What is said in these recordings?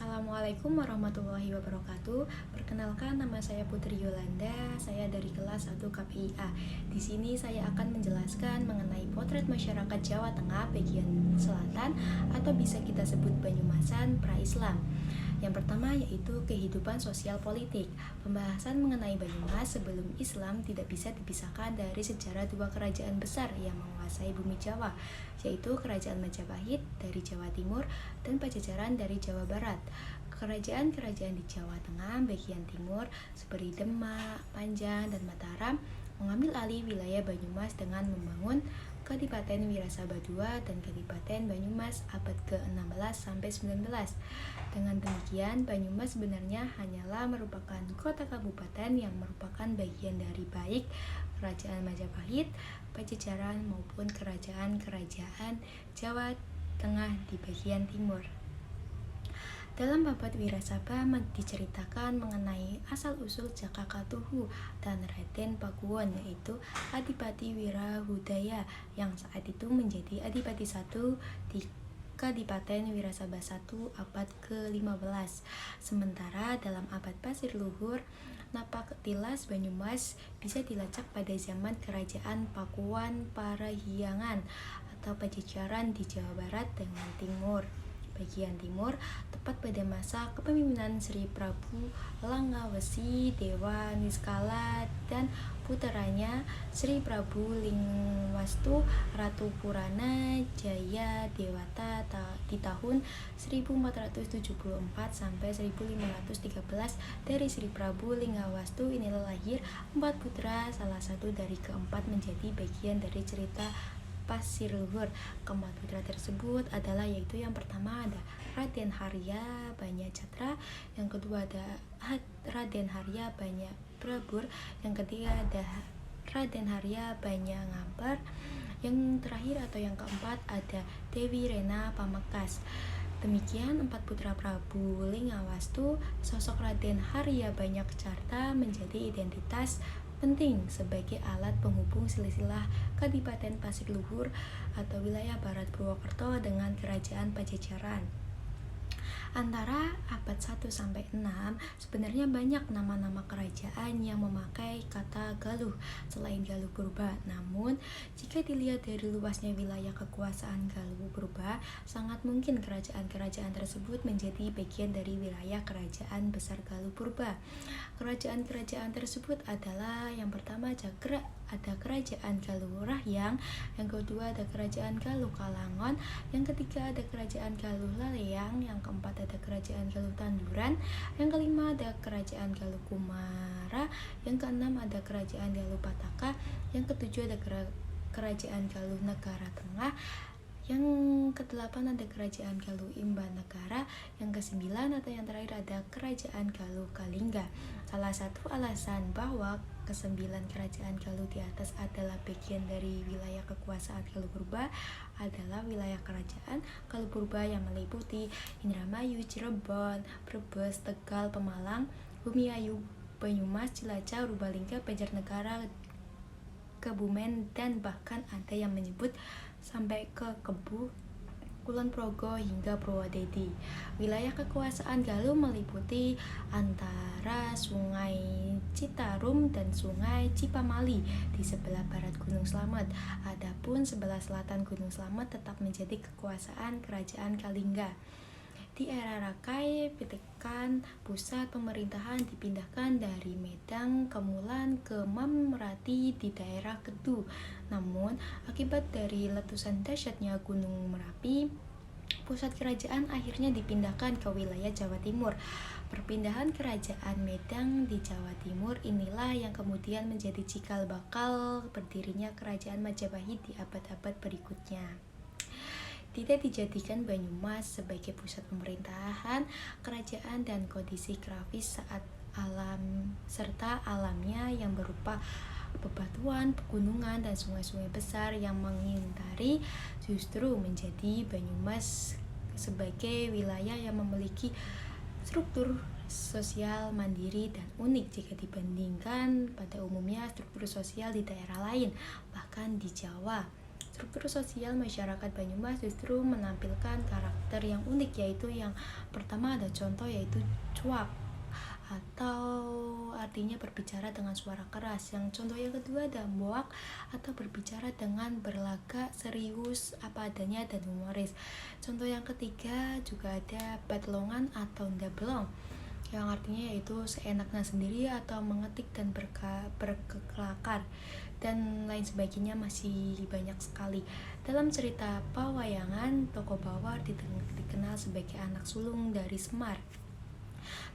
Assalamualaikum warahmatullahi wabarakatuh. Perkenalkan, nama saya Putri Yolanda. Saya dari kelas 1 KPIA. Di sini saya akan menjelaskan mengenai potret masyarakat Jawa Tengah bagian selatan atau bisa kita sebut Banyumasan pra-Islam. Yang pertama yaitu kehidupan sosial politik. Pembahasan mengenai Banyumas sebelum Islam tidak bisa dipisahkan dari sejarah dua kerajaan besar yang menguasai bumi Jawa, yaitu Kerajaan Majapahit dari Jawa Timur dan Pajajaran dari Jawa Barat. Kerajaan-kerajaan di Jawa Tengah bagian timur seperti Demak, Panjang, dan Mataram mengambil alih wilayah Banyumas dengan membangun Kadipaten Wirasaba II dan Kadipaten Banyumas abad ke-16 sampai 19. Dengan demikian, Banyumas sebenarnya hanyalah merupakan kota kabupaten yang merupakan bagian dari baik Kerajaan Majapahit, Pajajaran maupun kerajaan-kerajaan Jawa Tengah di bagian timur. Dalam babat Wirasaba diceritakan mengenai asal-usul Jaka Katuhu dan Raden Pakuwon, yaitu Adipati Wirahudaya yang saat itu menjadi Adipati I di Kadipaten Wirasaba I abad ke-15. Sementara dalam abad Pasir Luhur, Napaktilas Banyumas bisa dilacak pada zaman Kerajaan Pakuan Parahyangan atau Pajajaran di Jawa Barat dengan timur. Bagian timur, tepat pada masa kepemimpinan Sri Prabu Langawesi Dewa Niskala dan puteranya Sri Prabu Lingwastu Ratu Purana Jaya Dewata di tahun 1474 sampai 1513. Dari Sri Prabu Lingwastu inilah lahir 4 putra, salah satu dari keempat menjadi bagian dari cerita Pasir Luhur. Keempat putra tersebut adalah yaitu yang pertama ada Raden Harya Banya Catra, yang kedua ada Raden Harya Banya Prabur, yang ketiga ada Raden Harya Banya Ngampar, yang terakhir atau yang keempat ada Dewi Rena Pamekasan. Demikian 4 putra Prabu Linggawastu, sosok Raden Harya Banya Catra menjadi identitas penting sebagai alat penghubung silsilah Kadipaten Pasir Luhur atau wilayah Barat Purwokerto dengan Kerajaan Pajajaran. Antara abad 1 sampai 6 sebenarnya banyak nama-nama kerajaan yang memakai kata Galuh selain Galuh Purba. Namun, jika dilihat dari luasnya wilayah kekuasaan Galuh Purba, sangat mungkin kerajaan-kerajaan tersebut menjadi bagian dari wilayah kerajaan besar Galuh Purba. Kerajaan-kerajaan tersebut adalah yang pertama ada Kerajaan Galuh Rahyang, yang kedua ada Kerajaan Galuh Kalangon, yang ketiga ada Kerajaan Galuh Laleang, yang keempat ada Kerajaan Galuh Tanduran, yang kelima ada Kerajaan Galuh Kumara, yang keenam ada Kerajaan Galuh Pataka, yang ketujuh ada Kerajaan Galuh Negara Tengah, yang kedelapan ada Kerajaan Galuh Imbanegara, yang kesembilan atau yang terakhir ada Kerajaan Galuh Kalingga. Salah satu alasan bahwa kesembilan kerajaan Galuh di atas adalah bagian dari wilayah kekuasaan Galuh Purba adalah wilayah kerajaan Galuh Purba yang meliputi Indramayu, Cirebon, Brebes, Tegal, Pemalang, Bumiayu, Banyumas, Cilacap, Purbalingga, Banjarnegara, Kebumen, dan bahkan ada yang menyebut sampai ke Kebu, Kulon Progo hingga Purwodadi. Wilayah kekuasaan Galuh meliputi antara Sungai Citarum dan Sungai Cipamali di sebelah barat Gunung Slamet. Adapun sebelah selatan Gunung Slamet tetap menjadi kekuasaan Kerajaan Kalingga. Di era Rakai, Pitekan, pusat pemerintahan dipindahkan dari Medang ke Mulan ke Mamrati di daerah Kedu. Namun, akibat dari letusan dahsyatnya Gunung Merapi, pusat kerajaan akhirnya dipindahkan ke wilayah Jawa Timur. Perpindahan kerajaan Medang di Jawa Timur inilah yang kemudian menjadi cikal bakal berdirinya Kerajaan Majapahit di abad-abad berikutnya. Tidak dijadikan Banyumas sebagai pusat pemerintahan, kerajaan, dan kondisi grafis saat alam serta alamnya yang berupa bebatuan, pegunungan, dan sungai-sungai besar yang mengintari justru menjadi Banyumas sebagai wilayah yang memiliki struktur sosial mandiri dan unik jika dibandingkan pada umumnya struktur sosial di daerah lain, bahkan di Jawa. Struktur sosial masyarakat Banyumas justru menampilkan karakter yang unik, yaitu yang pertama ada contoh yaitu cuap atau artinya berbicara dengan suara keras. Yang contoh yang kedua ada moak atau berbicara dengan berlagak serius apa adanya dan humoris. Contoh yang ketiga juga ada batlongan atau ndablong yang artinya yaitu seenaknya sendiri atau mengetik dan berkelakar dan lain sebagainya, masih banyak sekali. Dalam cerita pewayangan, Toko Bawar dikenal sebagai anak sulung dari Semar.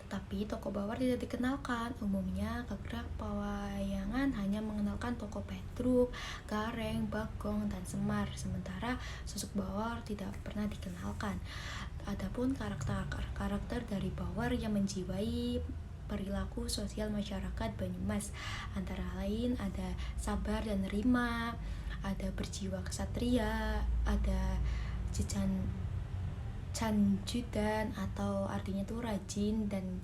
Tetapi Toko Bawar tidak dikenalkan. Umumnya gerak pewayangan hanya mengenalkan Toko Petruk, Gareng, Bagong, dan Semar. Sementara sosok Bawar tidak pernah dikenalkan. Adapun karakter dari Bawar yang menjiwai perilaku sosial masyarakat Banyumas antara lain ada sabar dan nerima, ada berjiwa kesatria, ada jejan canjudan atau artinya tuh rajin dan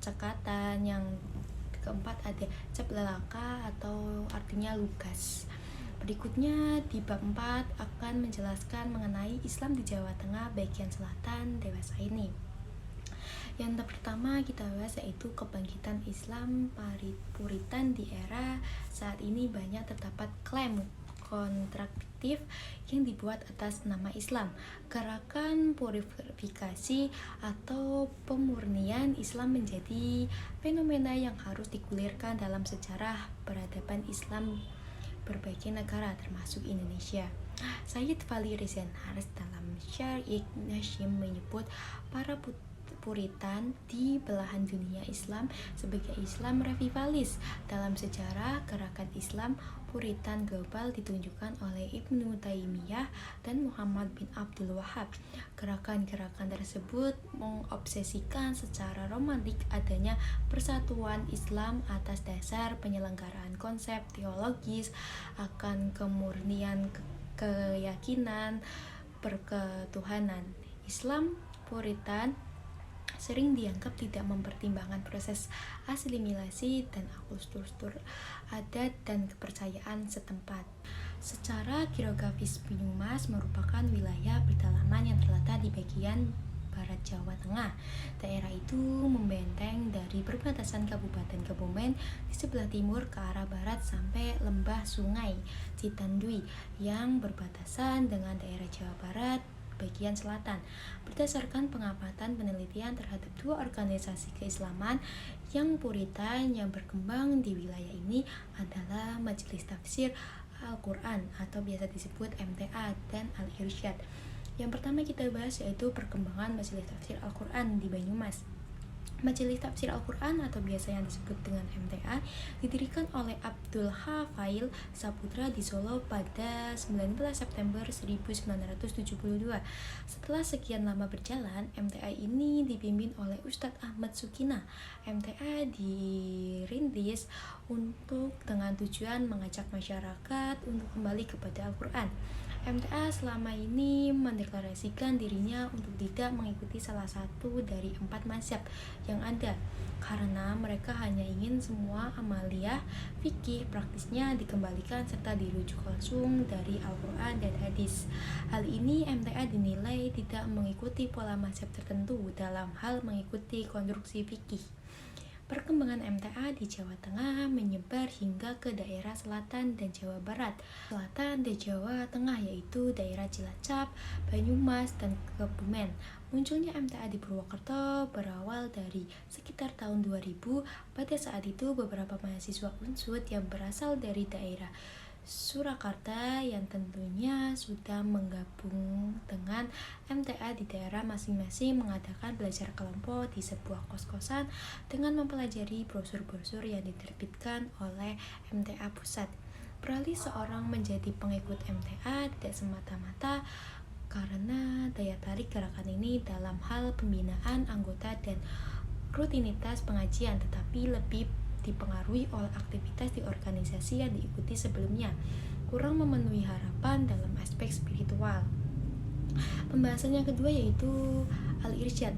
cekatan. Yang keempat ada ceplelaka atau artinya lugas. Berikutnya di bab 4 akan menjelaskan mengenai Islam di Jawa Tengah bagian selatan dewasa ini. Yang pertama kita bahas yaitu kebangkitan Islam Puritan di era saat ini. Banyak terdapat klaim kontradiktif yang dibuat atas nama Islam. Gerakan purifikasi atau pemurnian Islam menjadi fenomena yang harus digulirkan dalam sejarah peradaban Islam berbagai negara termasuk Indonesia. Sayyid Fali Rizan Haris dalam Syar'i Nashim menyebut para Puritan di belahan dunia Islam sebagai Islam revivalis. Dalam sejarah gerakan Islam Puritan global ditunjukkan oleh Ibnu Taimiyah dan Muhammad bin Abdul Wahab. Gerakan-gerakan tersebut mengobsesikan secara romantik adanya persatuan Islam atas dasar penyelenggaraan konsep teologis akan kemurnian keyakinan perketuhanan. Islam Puritan sering dianggap tidak mempertimbangkan proses asimilasi dan akulturtur adat dan kepercayaan setempat. Secara geografis, Banyumas merupakan wilayah pedalaman yang terletak di bagian barat Jawa Tengah. Daerah itu membenteng dari perbatasan Kabupaten Kebumen di sebelah timur ke arah barat sampai lembah Sungai Citandui yang berbatasan dengan daerah Jawa Barat bagian selatan. Berdasarkan pengamatan penelitian terhadap dua organisasi keislaman yang Puritan yang berkembang di wilayah ini adalah Majelis Tafsir Al-Quran atau biasa disebut MTA dan Al-Irsyad. Yang pertama kita bahas yaitu perkembangan Majelis Tafsir Al-Quran di Banyumas. Majelis Tafsir Al-Quran atau biasa yang disebut dengan MTA didirikan oleh Abdul Hafail Saputra di Solo pada 19 September 1972. Setelah sekian lama berjalan, MTA ini dipimpin oleh Ustadz Ahmad Sukina. MTA dirintis dengan tujuan mengajak masyarakat untuk kembali kepada Al-Quran. MTA selama ini mendeklarasikan dirinya untuk tidak mengikuti salah satu dari 4 mazhab yang ada karena mereka hanya ingin semua amaliyah fikih praktisnya dikembalikan serta dirujuk langsung dari Al-Quran dan hadis. Hal ini MTA dinilai tidak mengikuti pola mazhab tertentu dalam hal mengikuti konstruksi fikih. Perkembangan MTA di Jawa Tengah menyebar hingga ke daerah selatan dan Jawa Barat. Selatan dan Jawa Tengah yaitu daerah Cilacap, Banyumas, dan Kebumen. Munculnya MTA di Purwokerto berawal dari sekitar tahun 2000. Pada saat itu beberapa mahasiswa UNSUD yang berasal dari daerah Surakarta yang tentunya sudah menggabung dengan MTA di daerah masing-masing mengadakan belajar kelompok di sebuah kos-kosan dengan mempelajari brosur-brosur yang diterbitkan oleh MTA Pusat. Beralih seorang menjadi pengikut MTA tidak semata-mata karena daya tarik gerakan ini dalam hal pembinaan anggota dan rutinitas pengajian, tetapi lebih dipengaruhi oleh aktivitas di organisasi yang diikuti sebelumnya, kurang memenuhi harapan dalam aspek spiritual. Pembahasan yang kedua yaitu Al-Irsyad.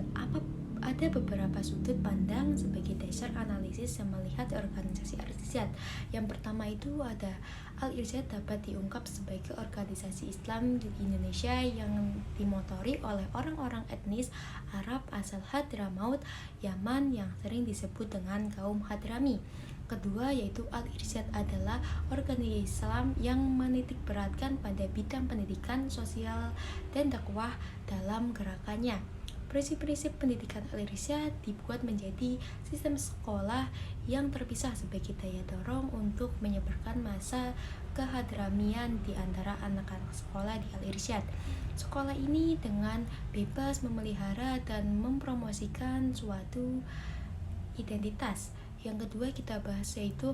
Ada beberapa sudut pandang sebagai dasar analisis yang melihat organisasi Al-Irsyad. Yang pertama itu ada Al-Irsyad dapat diungkap sebagai organisasi Islam di Indonesia yang dimotori oleh orang-orang etnis Arab asal Hadramaut, Yaman yang sering disebut dengan kaum Hadrami. Kedua yaitu Al-Irsyad adalah organisasi Islam yang menitik beratkan pada bidang pendidikan, sosial, dan dakwah dalam gerakannya. Prinsip-prinsip pendidikan Al-Irsyad dibuat menjadi sistem sekolah yang terpisah sebagai daya dorong untuk menyebarkan masa kehadramian di antara anak-anak sekolah di Al-Irsyad. Sekolah ini dengan bebas memelihara dan mempromosikan suatu identitas. Yang kedua kita bahas yaitu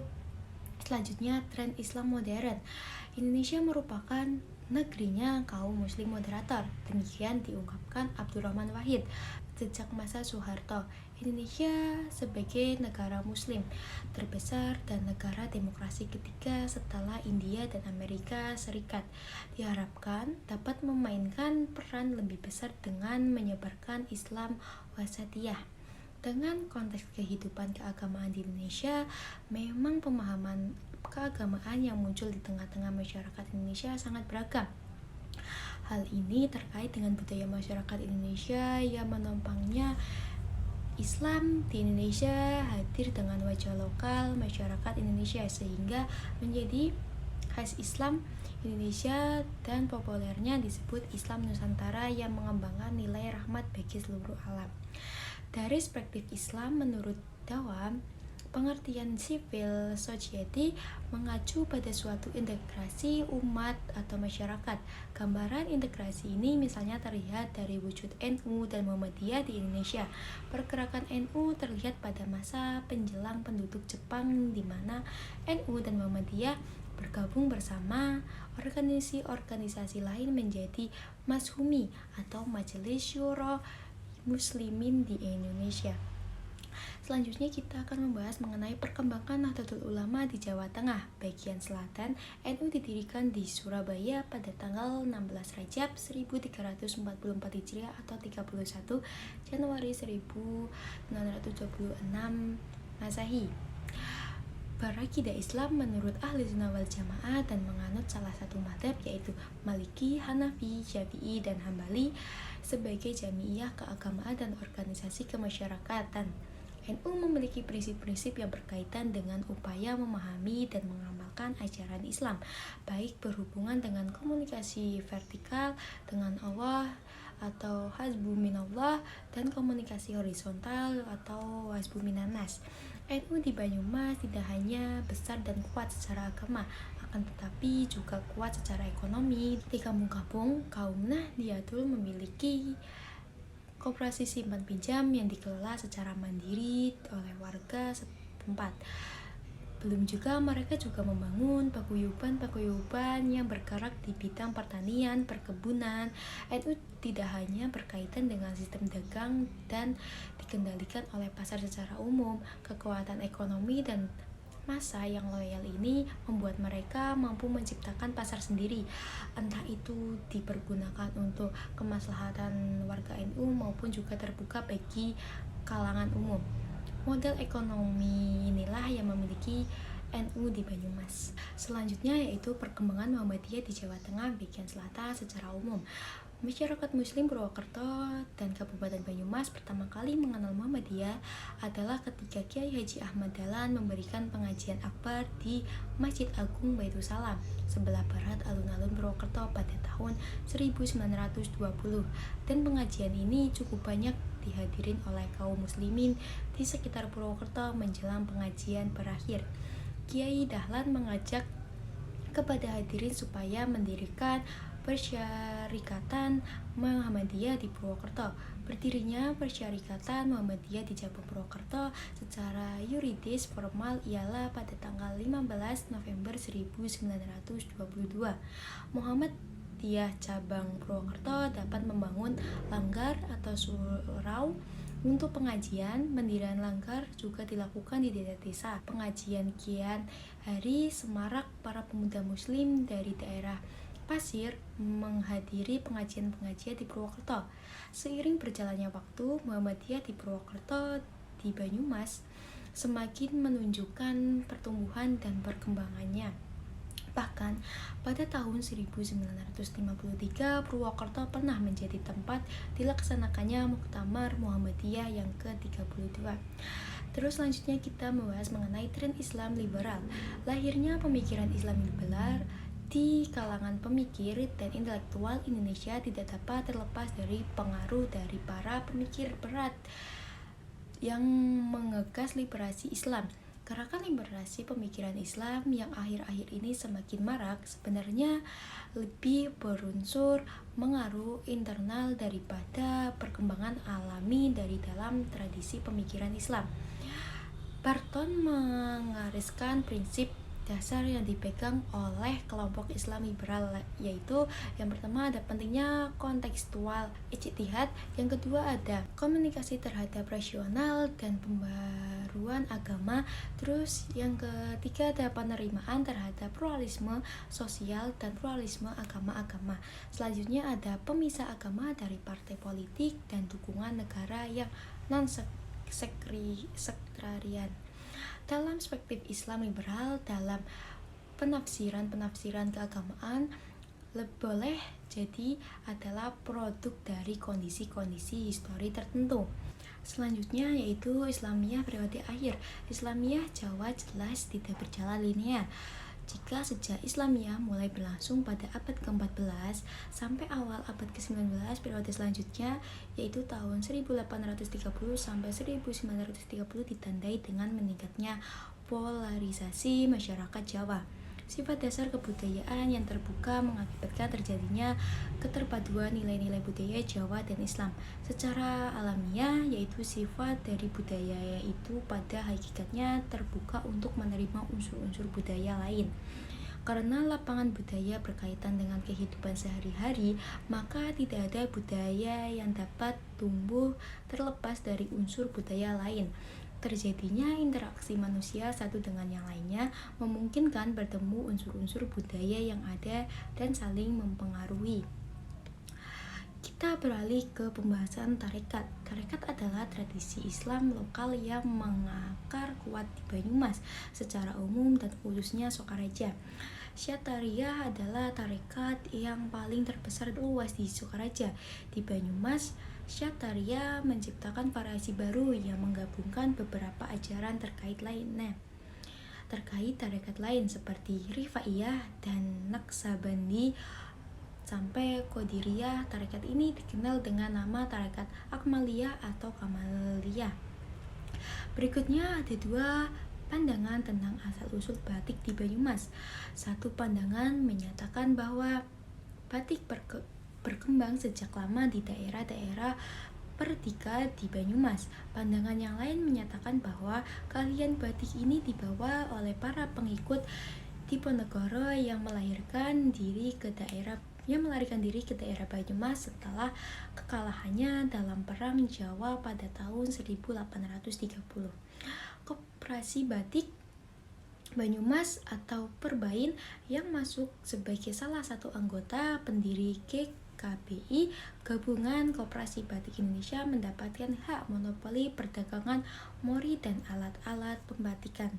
selanjutnya tren Islam modern. Indonesia merupakan negerinya kaum muslim moderator. Demikian diungkapkan Abdurrahman Wahid. Sejak masa Soeharto, Indonesia sebagai negara muslim terbesar dan negara demokrasi ketiga setelah India dan Amerika Serikat diharapkan dapat memainkan peran lebih besar dengan menyebarkan Islam wasatiyah. Dengan konteks kehidupan keagamaan di Indonesia, memang pemahaman keagamaan yang muncul di tengah-tengah masyarakat Indonesia sangat beragam. Hal ini terkait dengan budaya masyarakat Indonesia yang menopangnya. Islam di Indonesia hadir dengan wajah lokal masyarakat Indonesia sehingga menjadi khas Islam Indonesia dan populernya disebut Islam Nusantara yang mengembangkan nilai rahmat bagi seluruh alam. Dari perspektif Islam menurut Dawam, pengertian civil society mengacu pada suatu integrasi umat atau masyarakat. Gambaran integrasi ini misalnya terlihat dari wujud NU dan Muhammadiyah di Indonesia. Pergerakan NU terlihat pada masa penjelang penduduk Jepang di mana NU dan Muhammadiyah bergabung bersama organisasi lain menjadi Masyumi atau Majelis Syuro Muslimin di Indonesia. Selanjutnya kita akan membahas mengenai perkembangan Nahdlatul Ulama di Jawa Tengah. Bagian selatan, NU didirikan di Surabaya pada tanggal 16 Rajab 1344 Hijriah atau 31 Januari 1926 Masehi. Berakidah Islam menurut Ahli Sunnah wal Jamaah dan menganut salah satu mazhab yaitu Maliki, Hanafi, Syafi'i, dan Hambali sebagai jamiah keagamaan dan organisasi kemasyarakatan. NU memiliki prinsip-prinsip yang berkaitan dengan upaya memahami dan mengamalkan ajaran Islam, baik berhubungan dengan komunikasi vertikal dengan Allah atau hasbu minallah dan komunikasi horizontal atau hasbu minanas. NU di Banyumas tidak hanya besar dan kuat secara agama, akan tetapi juga kuat secara ekonomi. Di kampung-kampung, kaum Nahdliyatul memiliki koperasi simpan pinjam yang dikelola secara mandiri oleh warga setempat. Belum juga mereka juga membangun paguyuban yang bergerak di bidang pertanian, perkebunan. NU tidak hanya berkaitan dengan sistem dagang dan dikendalikan oleh pasar secara umum. Kekuatan ekonomi dan massa yang loyal ini membuat mereka mampu menciptakan pasar sendiri, entah itu dipergunakan untuk kemaslahatan warga NU maupun juga terbuka bagi kalangan umum. Model ekonomi inilah yang memiliki NU di Banyumas. Selanjutnya yaitu perkembangan Muhammadiyah di Jawa Tengah bagian selatan secara umum. Masyarakat Muslim Purwokerto dan Kabupaten Banyumas pertama kali mengenal Muhammadiyah adalah ketika Kiai Haji Ahmad Dahlan memberikan pengajian akbar di Masjid Agung Baitul Salam sebelah barat alun-alun Purwokerto pada tahun 1920, dan pengajian ini cukup banyak dihadirin oleh kaum muslimin di sekitar Purwokerto menjelang pengajian berakhir. Kiai Dahlan mengajak kepada hadirin supaya mendirikan Persyarikatan Muhammadiyah di Purwokerto. Berdirinya Persyarikatan Muhammadiyah di Cabang Purwokerto secara yuridis formal ialah pada tanggal 15 November 1922. Muhammadiyah Cabang Purwokerto dapat membangun langgar atau surau untuk pengajian. Pendirian langgar juga dilakukan di desa-desa. Pengajian kian hari semarak para pemuda muslim dari daerah Pasir menghadiri pengajian-pengajian di Purwokerto. Seiring berjalannya waktu, Muhammadiyah di Purwokerto di Banyumas semakin menunjukkan pertumbuhan dan perkembangannya. Bahkan pada tahun 1953, Purwokerto pernah menjadi tempat dilaksanakannya Muktamar Muhammadiyah yang ke-32. Terus selanjutnya kita membahas mengenai tren Islam liberal. Lahirnya pemikiran Islam liberal di kalangan pemikir dan intelektual Indonesia tidak dapat terlepas dari pengaruh dari para pemikir berat yang mengegas liberasi Islam. Gerakan liberasi pemikiran Islam yang akhir-akhir ini semakin marak sebenarnya lebih berunsur mengaruh internal daripada perkembangan alami dari dalam tradisi pemikiran Islam. Barton mengariskan prinsip dasar yang dipegang oleh kelompok Islam liberal, yaitu yang pertama ada pentingnya kontekstual ijtihad, yang kedua ada komunikasi terhadap rasional dan pembaruan agama, terus yang ketiga ada penerimaan terhadap pluralisme sosial dan pluralisme agama-agama. Selanjutnya ada pemisah agama dari partai politik dan dukungan negara yang non-sektarian. Dalam perspektif Islam liberal, dalam penafsiran keagamaan boleh jadi adalah produk dari kondisi-kondisi histori tertentu. Selanjutnya yaitu Islamiyah periode akhir. Islamiyah Jawa jelas tidak berjalan linear. Jika sejak Islamiyah mulai berlangsung pada abad ke-14 sampai awal abad ke-19, periode selanjutnya yaitu tahun 1830 sampai 1930 ditandai dengan meningkatnya polarisasi masyarakat Jawa. Sifat dasar kebudayaan yang terbuka mengakibatkan terjadinya keterpaduan nilai-nilai budaya Jawa dan Islam. Secara alamiah, yaitu sifat dari budaya itu pada hakikatnya terbuka untuk menerima unsur-unsur budaya lain. Karena lapangan budaya berkaitan dengan kehidupan sehari-hari, maka tidak ada budaya yang dapat tumbuh terlepas dari unsur budaya lain. Terjadinya interaksi manusia satu dengan yang lainnya memungkinkan bertemu unsur-unsur budaya yang ada dan saling mempengaruhi. Kita beralih ke pembahasan tarekat. Tarekat adalah tradisi Islam lokal yang mengakar kuat di Banyumas secara umum dan khususnya Sokaraja. Syatariah adalah tarekat yang paling terbesar dan luas di Sokaraja. Di Banyumas, Syatariah menciptakan variasi baru yang menggabungkan beberapa ajaran terkait tarekat lain seperti Rifaiyah dan Naqsabandi sampai Qadiriyah. Tarekat ini dikenal dengan nama tarekat Akmaliyah atau Kamaliyah. Berikutnya ada dua pandangan tentang asal-usul batik di Banyumas. Satu pandangan menyatakan bahwa batik berkembang sejak lama di daerah-daerah Pertika di Banyumas. Pandangan yang lain menyatakan bahwa keahlian batik ini dibawa oleh para pengikut Diponegoro yang melarikan diri ke daerah Banyumas setelah kekalahannya dalam Perang Jawa pada tahun 1830. Koperasi Batik Banyumas atau Perbain yang masuk sebagai salah satu anggota pendiri GKBI, Gabungan Koperasi Batik Indonesia, mendapatkan hak monopoli perdagangan mori dan alat-alat pembatikan.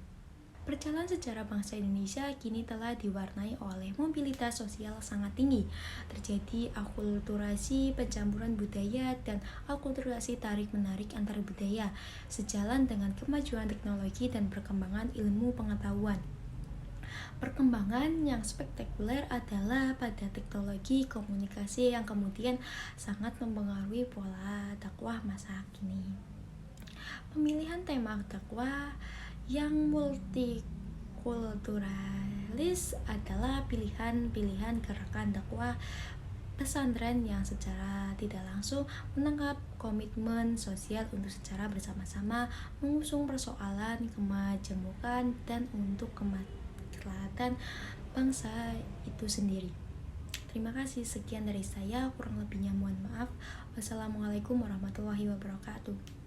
Perjalanan sejarah bangsa Indonesia kini telah diwarnai oleh mobilitas sosial sangat tinggi. Terjadi akulturasi, pencampuran budaya, dan akulturasi tarik-menarik antar budaya, sejalan dengan kemajuan teknologi dan perkembangan ilmu pengetahuan. Perkembangan yang spektakuler adalah pada teknologi komunikasi yang kemudian sangat mempengaruhi pola dakwah masa kini. Pemilihan tema dakwah yang multikulturalis adalah pilihan gerakan dakwah pesantren yang secara tidak langsung menangkap komitmen sosial untuk secara bersama-sama mengusung persoalan kemajemukan dan untuk kemaslahatan bangsa itu sendiri. Terima kasih, sekian dari saya, kurang lebihnya mohon maaf. Wassalamualaikum warahmatullahi wabarakatuh.